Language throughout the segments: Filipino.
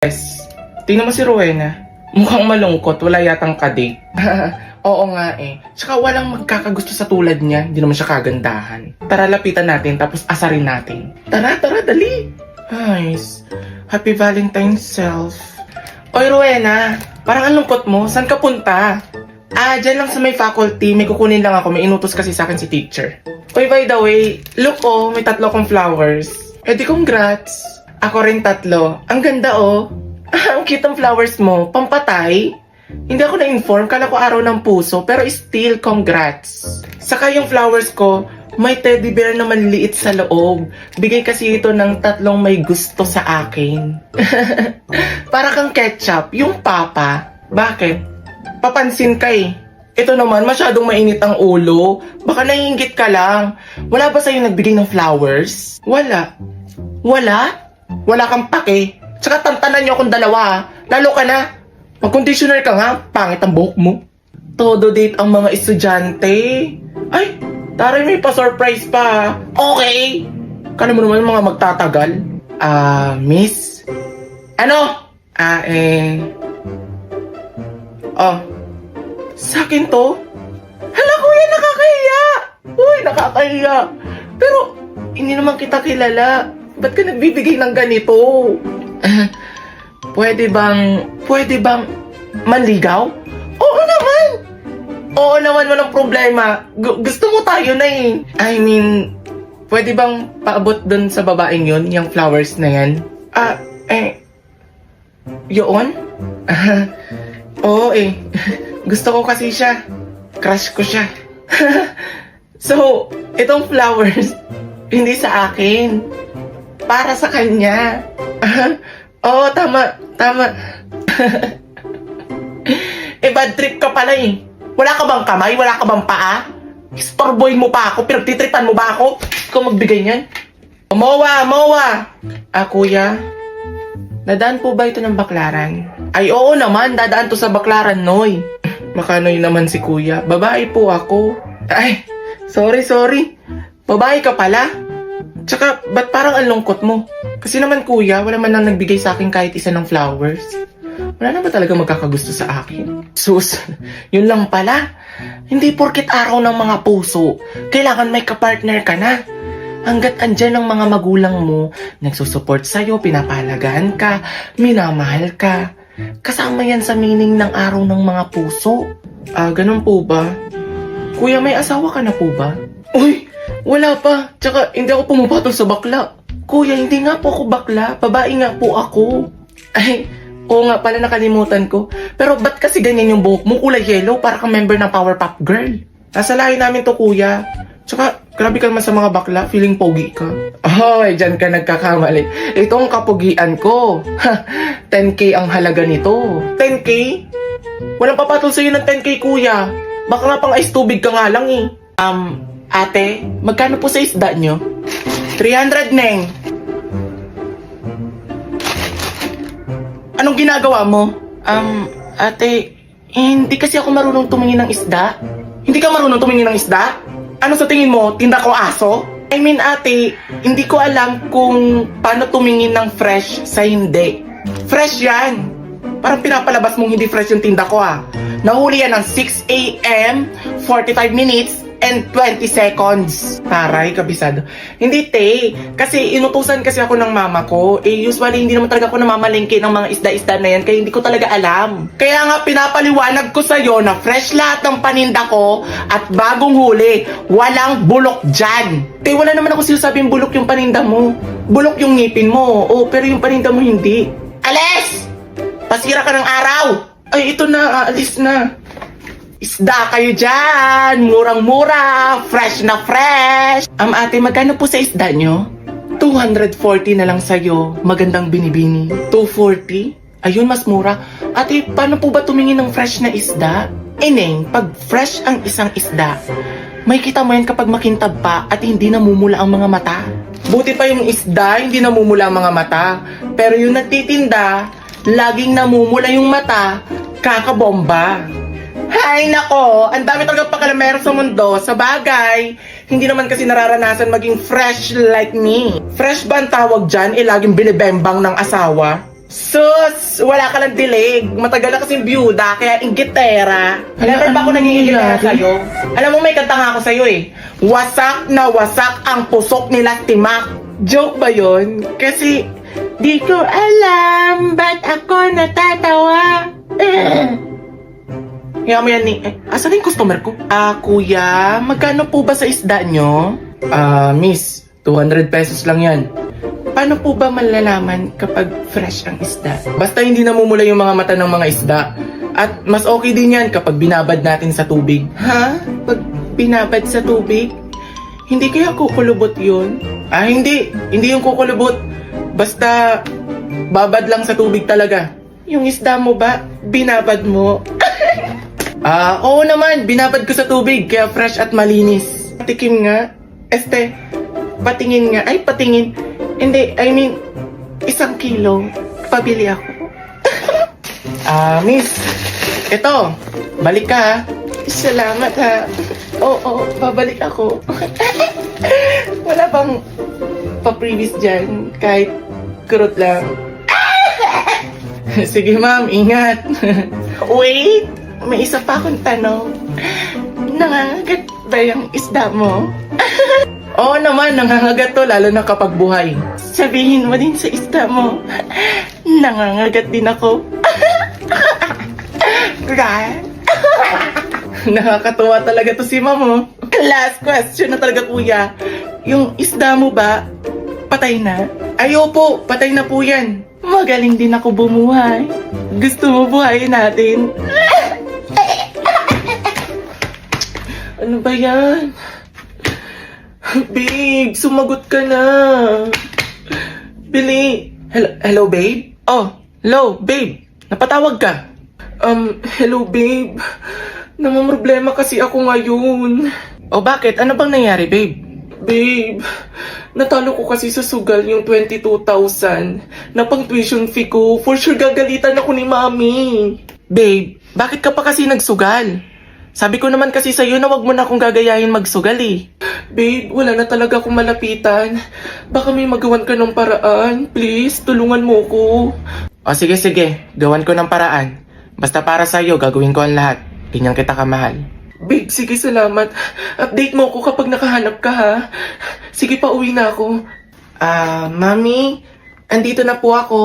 Yes. Tingnan mo si Rowena. Mukhang malungkot, wala yatang kadate. Oo nga eh. Tsaka walang magkakagusto sa tulad niya. Hindi naman siya kagandahan. Tara, lapitan natin tapos asarin natin. Tara, dali. Nice. Happy Valentine's self. Oy, Rowena. Parang ang lungkot mo. Saan ka punta? Dyan lang sa may faculty. May kukunin lang ako. May inutos kasi sa akin si teacher. Oy, by the way, look oh, may 3 akong flowers. Di congrats. Ako rin 3. Ang ganda oh. Ang cute ng flowers mo. Pampatay. Hindi ako na-inform. Kala ko araw ng puso. Pero still, congrats. Saka yung flowers ko, may teddy bear na maliliit sa loob. Bigay kasi ito ng 3 may gusto sa akin. Para kang ketchup. Yung papa. Bakit? Papansin ka eh. Ito naman, masyadong mainit ang ulo. Baka naiinggit ka lang. Wala ba sa'yo nagbigay ng flowers? Wala. Wala? Wala kang pake. Tsaka tantanan niyo akong dalawa. Lalo ka na. Mag-conditioner ka nga. Pangit ang buhok mo. Todo date ang mga estudyante. Ay, taray may pa-surprise pa. Okay. Kala mo naman mga magtatagal. Miss? Ano? Sa akin to? Hala kuya, nakakahiya. Uy, nakakahiya. Pero, hindi naman kita kilala. Ba't ka nagbibigay ng ganito? Pwede bang manligaw? Oo naman, walang problema. Gusto mo tayo na eh. I mean, pwede bang paabot dun sa babaeng yun, yung flowers na yan? Yun? Oo eh. Gusto ko kasi siya. Crush ko siya. So, itong flowers, hindi sa akin. Para sa kanya. Oo, tama. Bad trip ka pala eh. Wala ka bang kamay? Wala ka bang paa? Istorboy mo pa ako? Pinagtitripan mo ba ako? Ikaw magbigay niyan? Mowa! Kuya, nadaan po ba ito ng Baklaran? Ay, oo naman. Dadaan to sa Baklaran, Noy. Makanoy naman si kuya. Babae po ako. Ay, sorry. Babae ka pala? Tsaka, ba't parang ang lungkot mo? Kasi naman kuya, wala man lang nagbigay sa akin kahit isa ng flowers. Wala na ba talaga magkakagusto sa akin? Sus, yun lang pala. Hindi porket araw ng mga puso, kailangan may kapartner ka na. Hanggat andyan ang mga magulang mo, nagsusupport sa'yo, pinapahalagaan ka, minamahal ka. Kasama yan sa meaning ng araw ng mga puso. Ganun po ba? Kuya, may asawa ka na po ba? Uy! Wala pa. Tsaka, hindi ako pumapatol sa bakla. Kuya, hindi nga po ako bakla. Babae nga po ako. Ay, oo nga pala, nakalimutan ko. Pero ba't kasi ganyan yung buhok mo? Kulay yellow, para kang member ng Powerpuff Girl. Nasa lahi namin to, kuya. Tsaka, grabe ka naman sa mga bakla. Feeling pogi ka. Ay, dyan ka nagkakamali. Ito ang kapugian ko. 10K ang halaga nito. 10K? Walang papatol sa'yo ng 10K, kuya. Baka nga pang ice tubig ka nga lang eh. Ate, magkano po sa isda nyo? 300, Neng. Anong ginagawa mo? Ate, hindi kasi ako marunong tumingin ng isda. Hindi ka marunong tumingin ng isda? Ano sa tingin mo? Tinda ko aso? I mean, ate, hindi ko alam kung paano tumingin ng fresh sa hindi. Fresh yan! Parang pinapalabas mong hindi fresh yung tinda ko Nahuli yan ng 6 a.m., 45 minutes, and 20 seconds. Taray, kabisado. Hindi, te. Kasi inutusan kasi ako ng mama ko. Usually, hindi naman talaga ako namamalengke ng mga isda-isda na yan. Kaya hindi ko talaga alam. Kaya nga, pinapaliwanag ko sa'yo na fresh lahat ng paninda ko at bagong huli. Walang bulok dyan. Te, wala naman ako sinasabing bulok yung paninda mo. Bulok yung ngipin mo. Pero yung paninda mo hindi. Alis! Pasira ka ng araw! Ay, ito na. Aalis na. Isda kayo dyan! Murang-mura! Fresh na fresh! Ate, magkano po sa isda nyo? 240 na lang sa'yo. Magandang binibini. 240? Ayun, mas mura. Ate, paano po ba tumingin ng fresh na isda? Neng, pag fresh ang isang isda, may kita mo yan kapag makintab pa at hindi namumula ang mga mata. Buti pa yung isda, hindi namumula ang mga mata. Pero yung nagtitinda, laging namumula yung mata, kakabomba. Hay nako, ang dami talaga pakalamero sa mundo. Sa bagay, hindi naman kasi nararanasan maging fresh like me. Fresh ba ang tawag dyan? Laging binibembang ng asawa? Sus! Wala ka lang dilig. Matagal na kasing byuda, kaya inggitera. Never pa ako naging inggitera sa'yo. Alam mo, may kanta nga ako sa'yo eh. Wasak na wasak ang pusok nila timak. Joke ba yun? Kasi, di ko alam ba't ako natatawa. Kaya mo yan ni... asan yung customer ko? Kuya, magkano po ba sa isda nyo? Miss, 200 pesos lang yan. Paano po ba malalaman kapag fresh ang isda? Basta hindi namumula yung mga mata ng mga isda. At mas okay din yan kapag binabad natin sa tubig. Ha? Pag binabad sa tubig? Hindi kaya kukulubot yun? Hindi. Hindi yung kukulubot. Basta babad lang sa tubig talaga. Yung isda mo ba, binabad mo? Oo naman. Binabad ko sa tubig kaya fresh at malinis. Patikim nga. Patingin nga. Ay, patingin. Hindi, I mean, 1 kilo. Pabili ako. Miss. Ito, balik ka ha. Salamat ha. Oo, babalik ako. Wala bang pa-previous dyan? Kahit kurot lang. Sige ma'am, ingat. Wait, may isa pa akong tanong. Nangangagat ba yung isda mo? Oo naman, nangangagat to, lalo na kapag buhay. Sabihin mo din sa isda mo, nangangagat din ako. Nakakatuwa talaga to si Mamo. Last question na talaga kuya. Yung isda mo ba, patay na? Ay opo, patay na po yan. Magaling din ako bumuhay. Gusto mo buhayin natin? Ano ba yan? Babe, sumagot ka na. Bili. Hello, babe? Oh, hello, babe. Napatawag ka? Hello, babe. Namamroblema kasi ako ngayon. O bakit? Ano bang nangyari, babe? Babe, natalo ko kasi sa sugal yung 22,000 na pang tuition fee ko. For sure gagalitan ako ni mami. Babe, bakit ka pa kasi nagsugal? Sabi ko naman kasi sa'yo na wag mo na akong gagayahin magsugal eh. Babe, wala na talaga akong malapitan. Baka may magawan ka ng paraan. Please, tulungan mo ko. O sige, gawan ko ng paraan. Basta para sa'yo, gagawin ko ang lahat. Ganyan kita kamahal. Babe, sige salamat. Update mo ko kapag nakahanap ka ha. Sige, pauwi na ako. Mami, andito na po ako.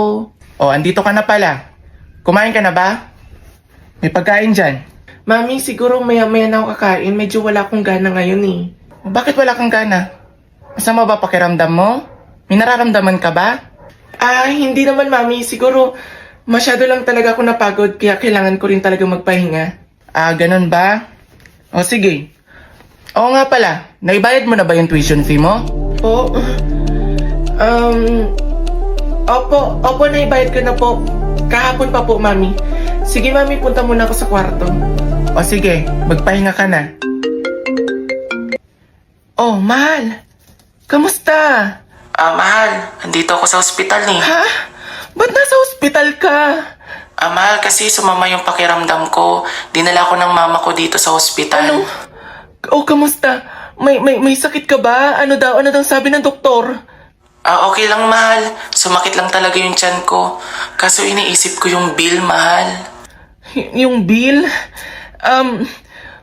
O, andito ka na pala. Kumain ka na ba? May pagkain dyan. Mami, siguro maya-maya na ako kakain. Medyo wala akong gana ngayon eh. Bakit wala kang gana? Masama ba pakiramdam mo? May nararamdaman ka ba? Hindi naman mami. Siguro masyado lang talaga ako napagod kaya kailangan ko rin talaga magpahinga. Ganun ba? O sige. Oo nga pala. Naibayad mo na ba yung tuition fee mo? Opo, naibayad ko na po. Kahapon pa po, mami. Sige, mami, punta muna ako sa kwarto. O sige, magpahinga ka na. Oh, mahal. Kamusta? Mahal. Andito ako sa ospital ni. Ha? Ba't nasa ospital ka? Mahal, kasi sumama yung pakiramdam ko. Dinala ko ng mama ko dito sa ospital. Ano? Oh, kamusta? May sakit ka ba? Ano daw sabi ng doktor? Okay lang, mahal. Sumakit lang talaga yung tiyan ko. Kaso iniisip ko yung bill, mahal. Yung bill?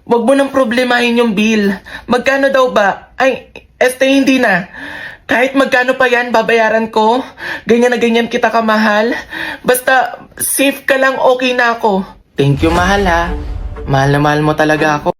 Wag mo nang problemahin yung bill. Magkano daw ba? Ay, hindi na. Kahit magkano pa yan, babayaran ko. Ganyan na ganyan kita kamahal. Basta, safe ka lang, okay na ako. Thank you, mahal ha. Mahal na mahal mo talaga ako.